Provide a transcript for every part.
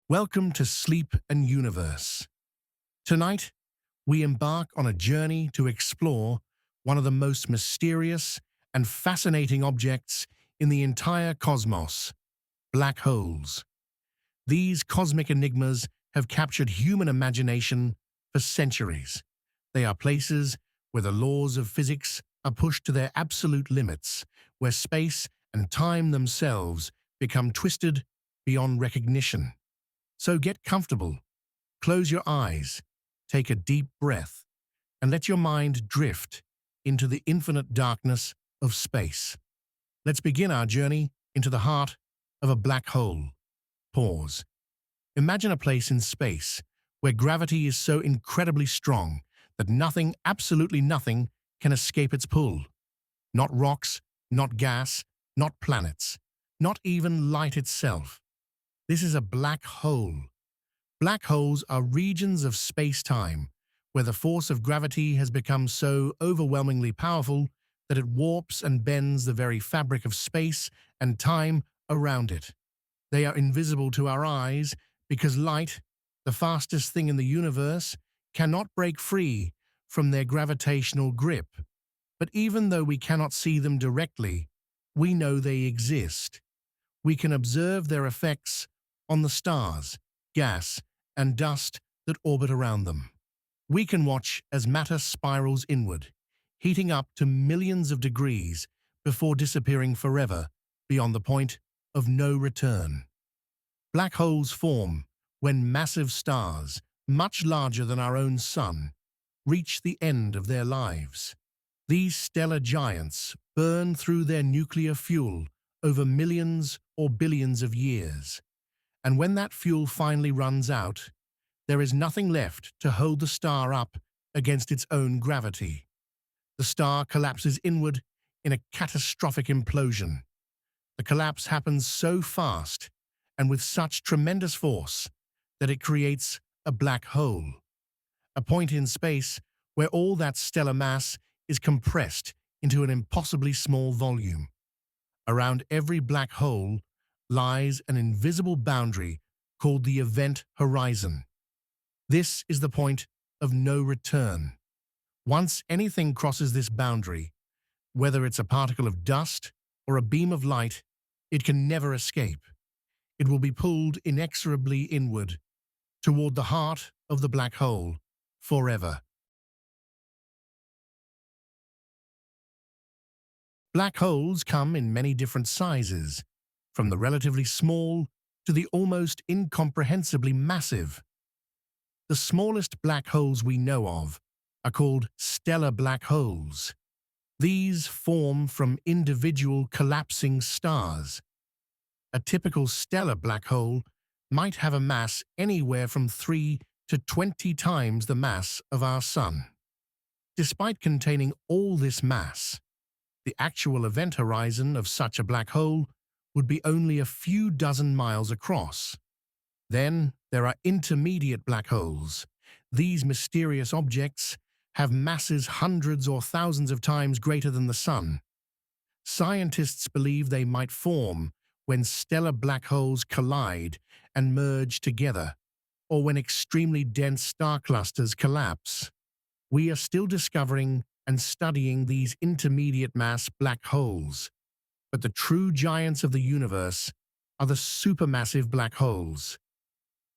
Welcome to Sleep and Universe. Tonight, we embark on a journey to explore one of the most mysterious and fascinating objects in the entire cosmos, black holes. These cosmic enigmas have captured human imagination for centuries. They are places where the laws of physics are pushed to their absolute limits, where space and time themselves become twisted beyond recognition. So get comfortable, close your eyes, take a deep breath, and let your mind drift into the infinite darkness of space. Let's begin our journey into the heart of a black hole. Pause. Imagine a place in space where gravity is so incredibly strong that nothing, absolutely nothing, can escape its pull. Not rocks, not gas, not planets, not even light itself. This is a black hole. Black holes are regions of space-time where the force of gravity has become so overwhelmingly powerful that it warps and bends the very fabric of space and time around it. They are invisible to our eyes because light, the fastest thing in the universe, cannot break free from their gravitational grip. But even though we cannot see them directly, we know they exist. We can observe their effects on the stars, gas, and dust that orbit around them. We can watch as matter spirals inward, heating up to millions of degrees before disappearing forever beyond the point of no return. Black holes form when massive stars, much larger than our own sun, reach the end of their lives. These stellar giants burn through their nuclear fuel over millions or billions of years. And when that fuel finally runs out, there is nothing left to hold the star up against its own gravity. The star collapses inward in a catastrophic implosion. The collapse happens so fast and with such tremendous force that it creates a black hole, a point in space where all that stellar mass is compressed into an impossibly small volume. Around every black hole lies an invisible boundary called the event horizon. This is the point of no return. Once anything crosses this boundary, whether it's a particle of dust or a beam of light, it can never escape. It will be pulled inexorably inward, toward the heart of the black hole, forever. Black holes come in many different sizes, from the relatively small to the almost incomprehensibly massive. The smallest black holes we know of are called stellar black holes. These form from individual collapsing stars. A typical stellar black hole might have a mass anywhere from 3 to 20 times the mass of our Sun. Despite containing all this mass, the actual event horizon of such a black hole would be only a few dozen miles across. Then there are intermediate black holes. These mysterious objects have masses hundreds or thousands of times greater than the Sun. Scientists believe they might form when stellar black holes collide and merge together, or when extremely dense star clusters collapse. We are still discovering and studying these intermediate mass black holes, but the true giants of the universe are the supermassive black holes.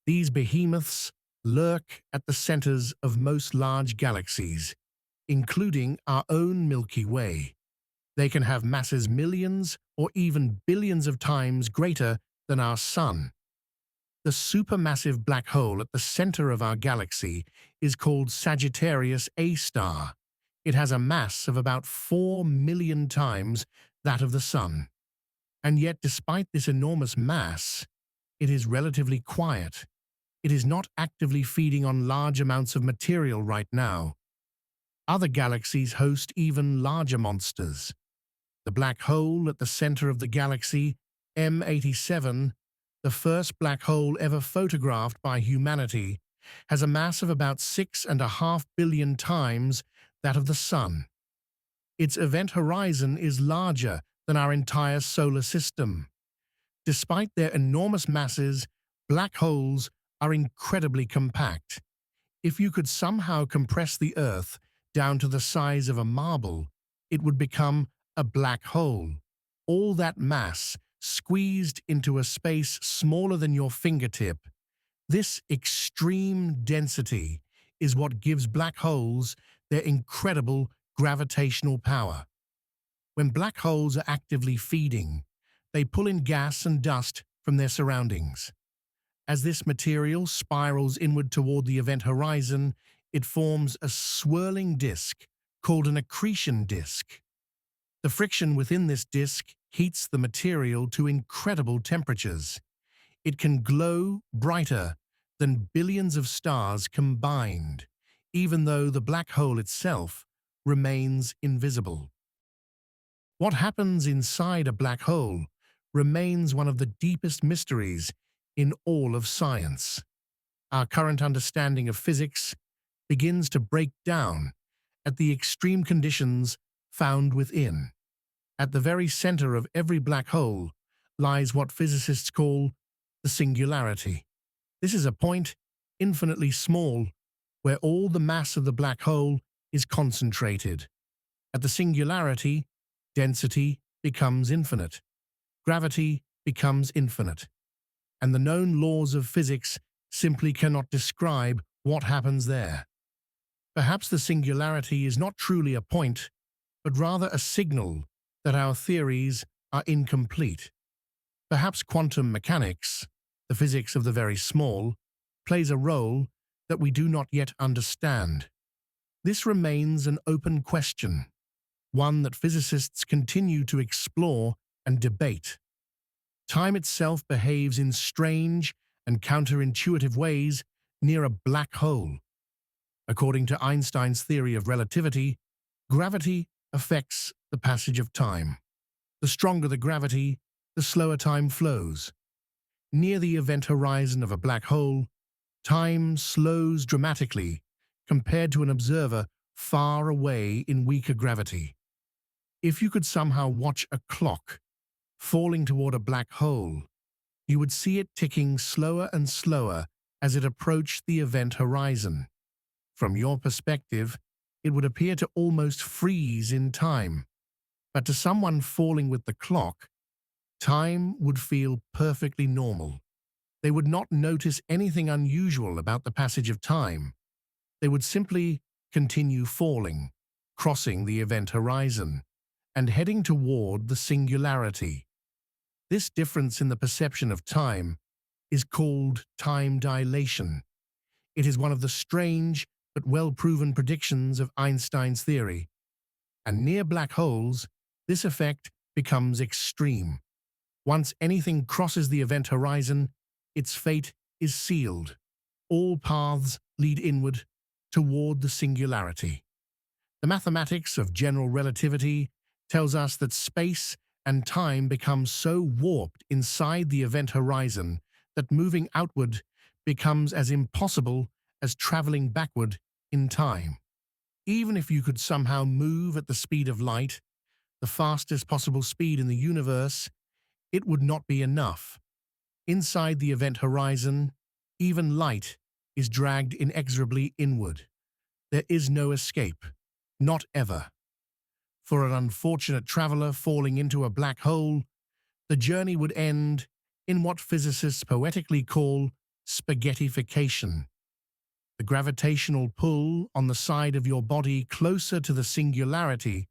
These behemoths lurk at the centers of most large galaxies, including our own Milky Way. They can have masses millions or even billions of times greater than our Sun. The supermassive black hole at the center of our galaxy is called Sagittarius A star. It has a mass of about 4 million times that of the Sun. And yet, despite this enormous mass, it is relatively quiet. It is not actively feeding on large amounts of material right now. Other galaxies host even larger monsters. The black hole at the center of the galaxy, M87, the first black hole ever photographed by humanity, has a mass of about 6.5 billion times that of the Sun. Its event horizon is larger than our entire solar system. Despite their enormous masses, Black holes are incredibly compact. If you could somehow compress the Earth down to the size of a marble, it would become a black hole. All that mass squeezed into a space smaller than your fingertip. This extreme density is what gives black holes their incredible gravitational power. When black holes are actively feeding, they pull in gas and dust from their surroundings. As this material spirals inward toward the event horizon, it forms a swirling disk called an accretion disk. The friction within this disk heats the material to incredible temperatures. It can glow brighter than billions of stars combined, even though the black hole itself remains invisible. What happens inside a black hole remains one of the deepest mysteries in all of science. Our current understanding of physics begins to break down at the extreme conditions found within. At the very center of every black hole lies what physicists call the singularity. This is a point infinitely small where all the mass of the black hole is concentrated. At the singularity, density becomes infinite, gravity becomes infinite, and the known laws of physics simply cannot describe what happens there. Perhaps the singularity is not truly a point, but rather a signal that our theories are incomplete. Perhaps quantum mechanics, the physics of the very small, plays a role that we do not yet understand. This remains an open question, one that physicists continue to explore and debate. Time itself behaves in strange and counterintuitive ways near a black hole. According to Einstein's theory of relativity, gravity affects the passage of time. The stronger the gravity, the slower time flows. Near the event horizon of a black hole, time slows dramatically compared to an observer far away in weaker gravity. If you could somehow watch a clock falling toward a black hole, you would see it ticking slower and slower as it approached the event horizon. From your perspective, it would appear to almost freeze in time. But to someone falling with the clock, time would feel perfectly normal. They would not notice anything unusual about the passage of time. They would simply continue falling, crossing the event horizon, and heading toward the singularity. This difference in the perception of time is called time dilation. It is one of the strange but well-proven predictions of Einstein's theory. And near black holes, this effect becomes extreme. Once anything crosses the event horizon, its fate is sealed. All paths lead inward toward the singularity. The mathematics of general relativity tells us that space and time become so warped inside the event horizon that moving outward becomes as impossible as traveling backward in time. Even if you could somehow move at the speed of light, the fastest possible speed in the universe, it would not be enough. Inside the event horizon, even light is dragged inexorably inward. There is no escape, not ever. For an unfortunate traveler falling into a black hole, the journey would end in what physicists poetically call spaghettification. The gravitational pull on the side of your body closer to the singularity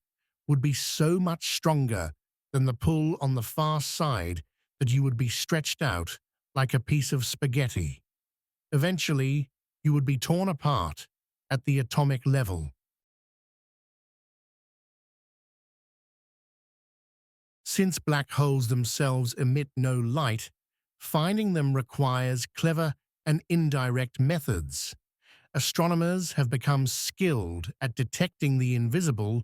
would be so much stronger than the pull on the far side that you would be stretched out like a piece of spaghetti. Eventually, you would be torn apart at the atomic level. Since black holes themselves emit no light, finding them requires clever and indirect methods. Astronomers have become skilled at detecting the invisible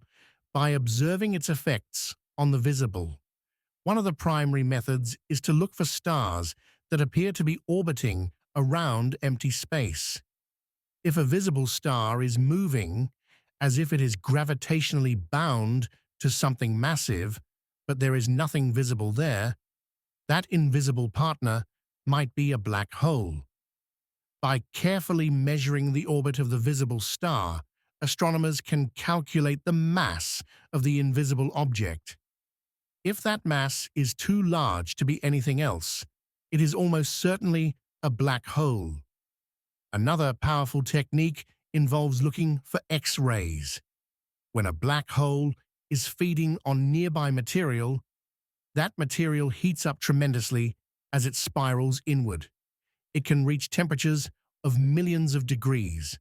by observing its effects on the visible. One of the primary methods is to look for stars that appear to be orbiting around empty space. If a visible star is moving as if it is gravitationally bound to something massive, but there is nothing visible there, that invisible partner might be a black hole. By carefully measuring the orbit of the visible star, astronomers can calculate the mass of the invisible object. If that mass is too large to be anything else, it is almost certainly a black hole. Another powerful technique involves looking for X-rays. When a black hole is feeding on nearby material, that material heats up tremendously as it spirals inward. It can reach temperatures of millions of degrees.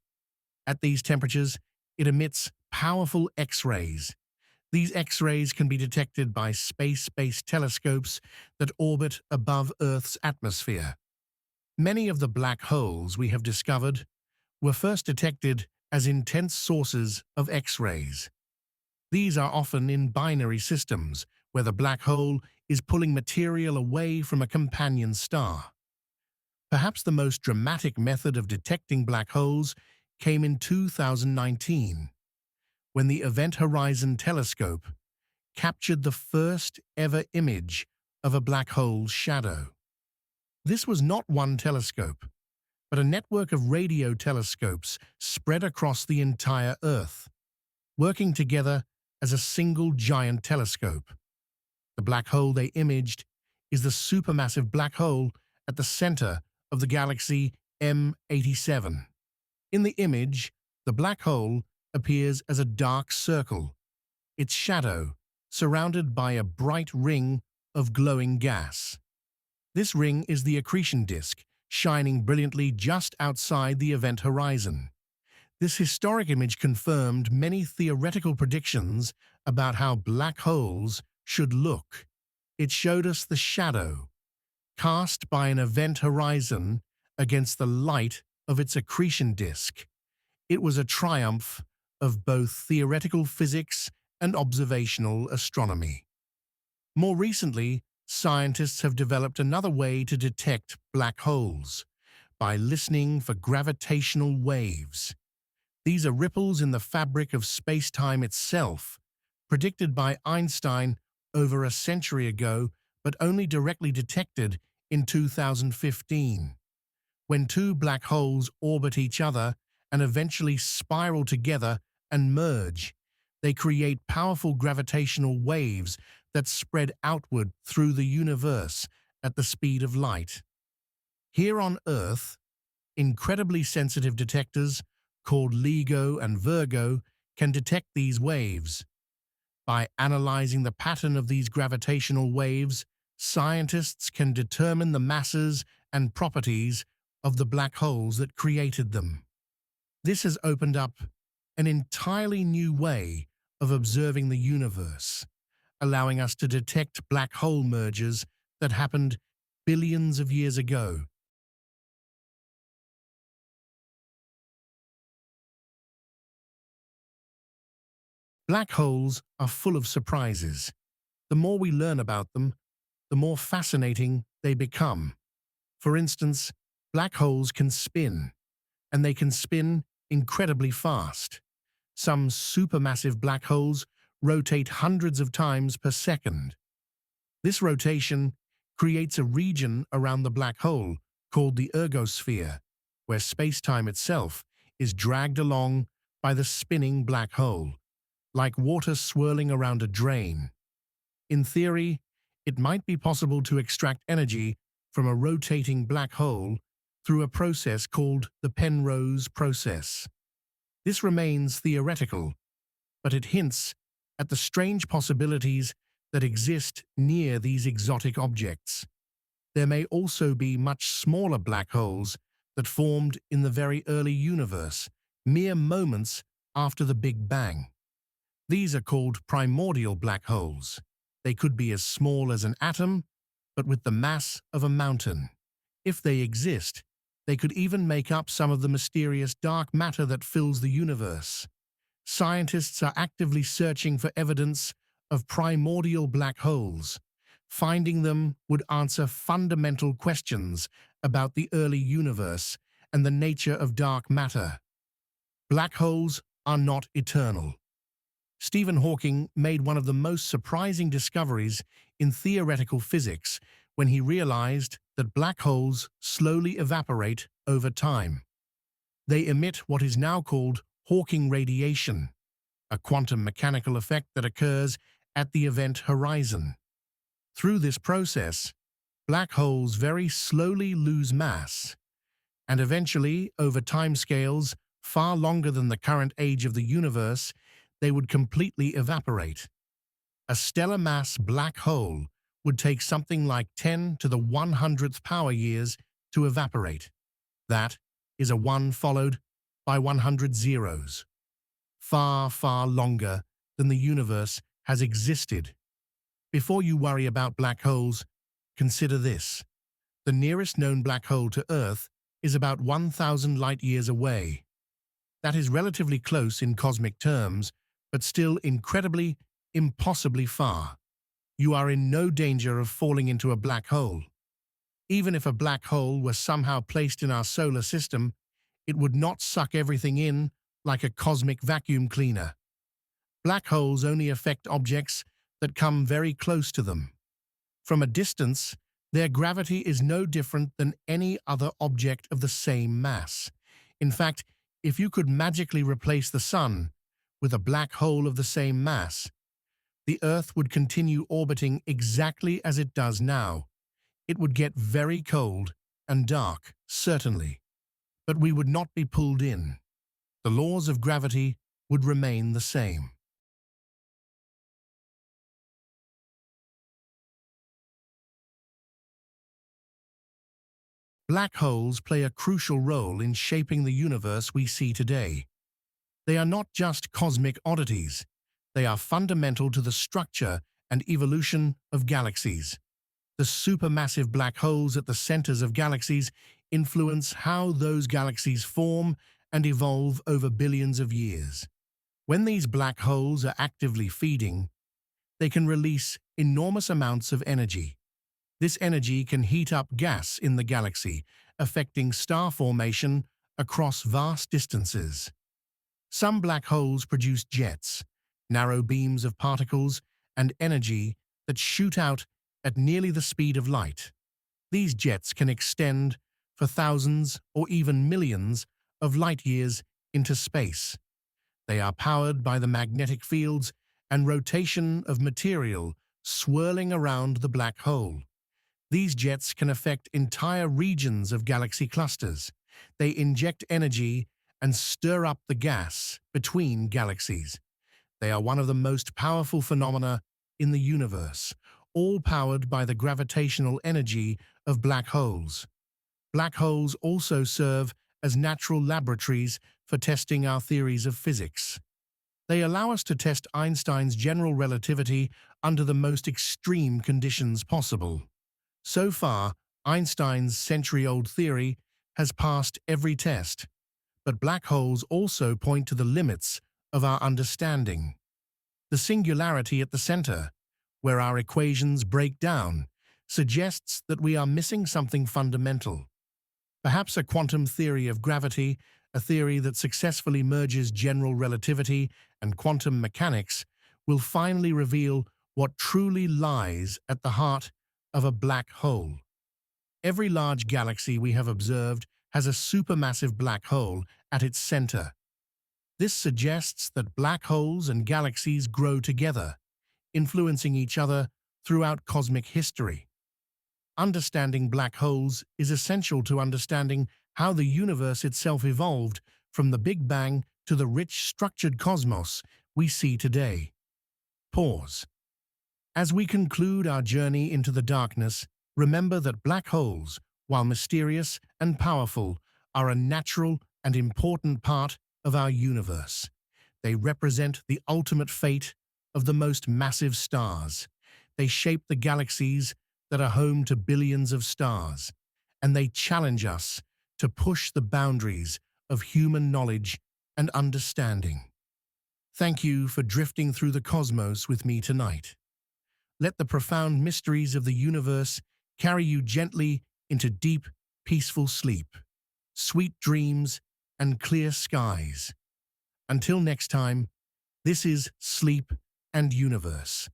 At these temperatures, it emits powerful X-rays. These X-rays can be detected by space-based telescopes that orbit above Earth's atmosphere. Many of the black holes we have discovered were first detected as intense sources of X-rays. These are often in binary systems, where the black hole is pulling material away from a companion star. Perhaps the most dramatic method of detecting black holes came in 2019, when the Event Horizon Telescope captured the first ever image of a black hole's shadow. This was not one telescope, but a network of radio telescopes spread across the entire Earth, working together as a single giant telescope. The black hole they imaged is the supermassive black hole at the center of the galaxy M87. In the image, the black hole appears as a dark circle, its shadow surrounded by a bright ring of glowing gas. This ring is the accretion disk, shining brilliantly just outside the event horizon. This historic image confirmed many theoretical predictions about how black holes should look. It showed us the shadow cast by an event horizon against the light of its accretion disk. It was a triumph of both theoretical physics and observational astronomy. More recently, scientists have developed another way to detect black holes by listening for gravitational waves. These are ripples in the fabric of space-time itself, predicted by Einstein over a century ago, but only directly detected in 2015. When two black holes orbit each other and eventually spiral together and merge, they create powerful gravitational waves that spread outward through the universe at the speed of light. Here on Earth, incredibly sensitive detectors called LIGO and Virgo can detect these waves. By analyzing the pattern of these gravitational waves, scientists can determine the masses and properties of the black holes that created them. This has opened up an entirely new way of observing the universe, allowing us to detect black hole mergers that happened billions of years ago. Black holes are full of surprises. The more we learn about them, the more fascinating they become. For instance, black holes can spin, and they can spin incredibly fast. Some supermassive black holes rotate hundreds of times per second. This rotation creates a region around the black hole called the ergosphere, where space-time itself is dragged along by the spinning black hole, like water swirling around a drain. In theory, it might be possible to extract energy from a rotating black hole through a process called the Penrose process. This remains theoretical, but it hints at the strange possibilities that exist near these exotic objects. There may also be much smaller black holes that formed in the very early universe, mere moments after the Big Bang. These are called primordial black holes. They could be as small as an atom, but with the mass of a mountain. If they exist, they could even make up some of the mysterious dark matter that fills the universe. Scientists are actively searching for evidence of primordial black holes. Finding them would answer fundamental questions about the early universe and the nature of dark matter. Black holes are not eternal. Stephen Hawking made one of the most surprising discoveries in theoretical physics when he realized that black holes slowly evaporate over time. They emit what is now called Hawking radiation, a quantum mechanical effect that occurs at the event horizon. Through this process, black holes very slowly lose mass, and eventually, over timescales far longer than the current age of the universe, they would completely evaporate. A stellar mass black hole would take something like 10 to the 100th power years to evaporate. That is a 1 followed by 100 zeros. Far, far longer than the universe has existed. Before you worry about black holes, consider this. The nearest known black hole to Earth is about 1,000 light-years away. That is relatively close in cosmic terms, but still incredibly, impossibly far. You are in no danger of falling into a black hole. Even if a black hole were somehow placed in our solar system, it would not suck everything in like a cosmic vacuum cleaner. Black holes only affect objects that come very close to them. From a distance, their gravity is no different than any other object of the same mass. In fact, if you could magically replace the Sun with a black hole of the same mass, the Earth would continue orbiting exactly as it does now. It would get very cold and dark, certainly, but we would not be pulled in. The laws of gravity would remain the same. Black holes play a crucial role in shaping the universe we see today. They are not just cosmic oddities. They are fundamental to the structure and evolution of galaxies. The supermassive black holes at the centers of galaxies influence how those galaxies form and evolve over billions of years. When these black holes are actively feeding, they can release enormous amounts of energy. This energy can heat up gas in the galaxy, affecting star formation across vast distances. Some black holes produce jets, narrow beams of particles and energy that shoot out at nearly the speed of light. These jets can extend for thousands or even millions of light-years into space. They are powered by the magnetic fields and rotation of material swirling around the black hole. These jets can affect entire regions of galaxy clusters. They inject energy and stir up the gas between galaxies. They are one of the most powerful phenomena in the universe, all powered by the gravitational energy of black holes. Black holes also serve as natural laboratories for testing our theories of physics. They allow us to test Einstein's general relativity under the most extreme conditions possible. So far, Einstein's century-old theory has passed every test, but black holes also point to the limits of our understanding. The singularity at the center, where our equations break down, suggests that we are missing something fundamental. Perhaps a quantum theory of gravity, a theory that successfully merges general relativity and quantum mechanics, will finally reveal what truly lies at the heart of a black hole. Every large galaxy we have observed has a supermassive black hole at its center. This suggests that black holes and galaxies grow together, influencing each other throughout cosmic history. Understanding black holes is essential to understanding how the universe itself evolved from the Big Bang to the rich, structured cosmos we see today. Pause. As we conclude our journey into the darkness, remember that black holes, while mysterious and powerful, are a natural and important part of our universe. They represent the ultimate fate of the most massive stars. They shape the galaxies that are home to billions of stars, and they challenge us to push the boundaries of human knowledge and understanding. Thank you for drifting through the cosmos with me tonight. Let the profound mysteries of the universe carry you gently into deep, peaceful sleep, sweet dreams, and clear skies. Until next time, this is Sleep and Universe.